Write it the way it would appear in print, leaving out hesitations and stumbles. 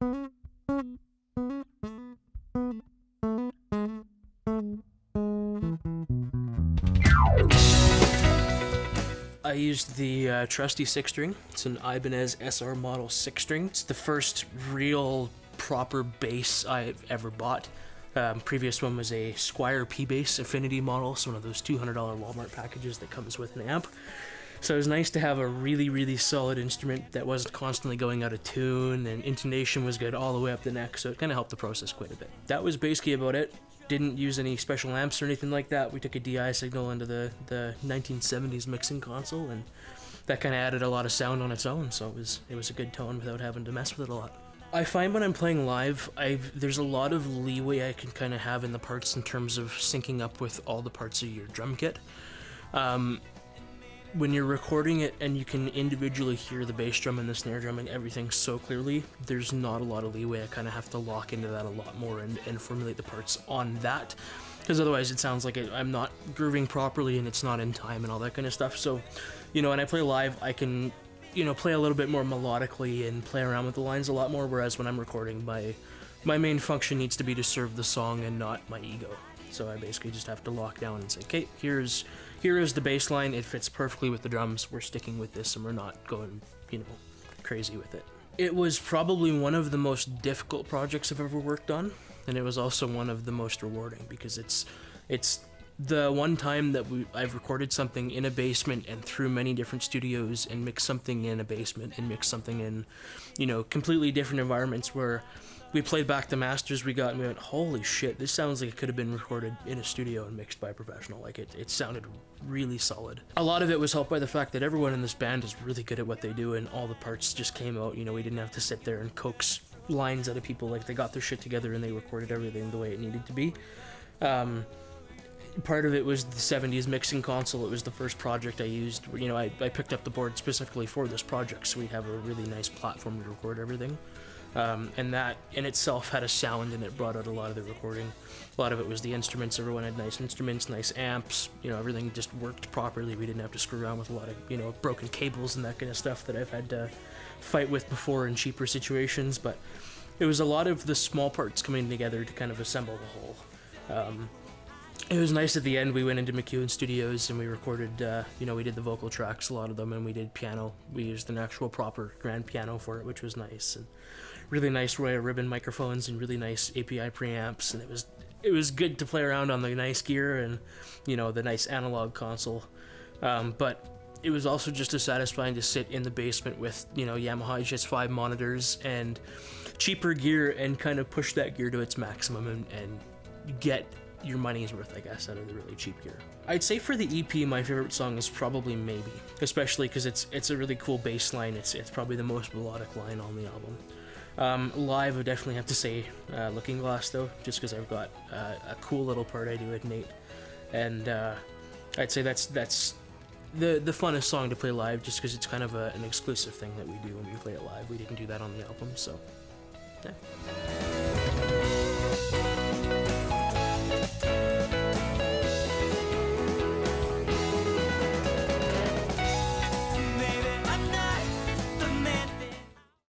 I used the trusty 6-string. It's an Ibanez SR model 6-string. It's the first real proper bass I've ever bought. Previous one was a Squier P-Bass Affinity model. It's one of those $200 Walmart packages that comes with an amp. So it was nice to have a really, really solid instrument that wasn't constantly going out of tune, and intonation was good all the way up the neck, so it kind of helped the process quite a bit. That was basically about it. Didn't use any special amps or anything like that. We took a DI signal into the 1970s mixing console, and that kind of added a lot of sound on its own, so it was a good tone without having to mess with it a lot. I find when I'm playing live, there's a lot of leeway I can kind of have in the parts in terms of syncing up with all the parts of your drum kit. When you're recording it and you can individually hear the bass drum and the snare drum and everything so clearly, there's not a lot of leeway. I kind of have to lock into that a lot more and formulate the parts on that, because otherwise it sounds like I'm not grooving properly and it's not in time and all that kind of stuff. So, when I play live, I can, play a little bit more melodically and play around with the lines a lot more, whereas when I'm recording, my main function needs to be to serve the song and not my ego. So I basically just have to lock down and say, okay, here is the bass line. It fits perfectly with the drums. We're sticking with this and we're not going, crazy with it. It was probably one of the most difficult projects I've ever worked on, and it was also one of the most rewarding, because it's the one time that I've recorded something in a basement and through many different studios and mixed something in a basement and mixed something in, completely different environments, where we played back the masters we got and we went, holy shit, this sounds like it could have been recorded in a studio and mixed by a professional. Like, it sounded really solid. A lot of it was helped by the fact that everyone in this band is really good at what they do, and all the parts just came out. We didn't have to sit there and coax lines out of people. Like, they got their shit together and they recorded everything the way it needed to be. Part of it was the 70s mixing console. It was the first project I used. I picked up the board specifically for this project, so we'd have a really nice platform to record everything. And that in itself had a sound, and it brought out a lot of the recording. A lot of it was the instruments. Everyone had nice instruments, nice amps. Everything just worked properly. We didn't have to screw around with a lot of, broken cables and that kind of stuff that I've had to fight with before in cheaper situations. But it was a lot of the small parts coming together to kind of assemble the whole. It was nice at the end. We went into McEwen Studios and we recorded, we did the vocal tracks, a lot of them, and we did piano. We used an actual proper grand piano for it, which was nice. And really nice Royal Ribbon microphones and really nice API preamps, and it was good to play around on the nice gear and, the nice analog console. But it was also just as satisfying to sit in the basement with, Yamaha HS5 monitors and cheaper gear and kind of push that gear to its maximum and get your money's worth, I guess, out of the really cheap gear. I'd say for the EP, my favorite song is probably Maybe, especially because it's a really cool bass line. It's probably the most melodic line on the album. Live, I definitely have to say Looking Glass, though, just because I've got a cool little part I do with Nate, and I'd say that's the funnest song to play live, just because it's kind of an exclusive thing that we do when we play it live. We didn't do that on the album, so yeah.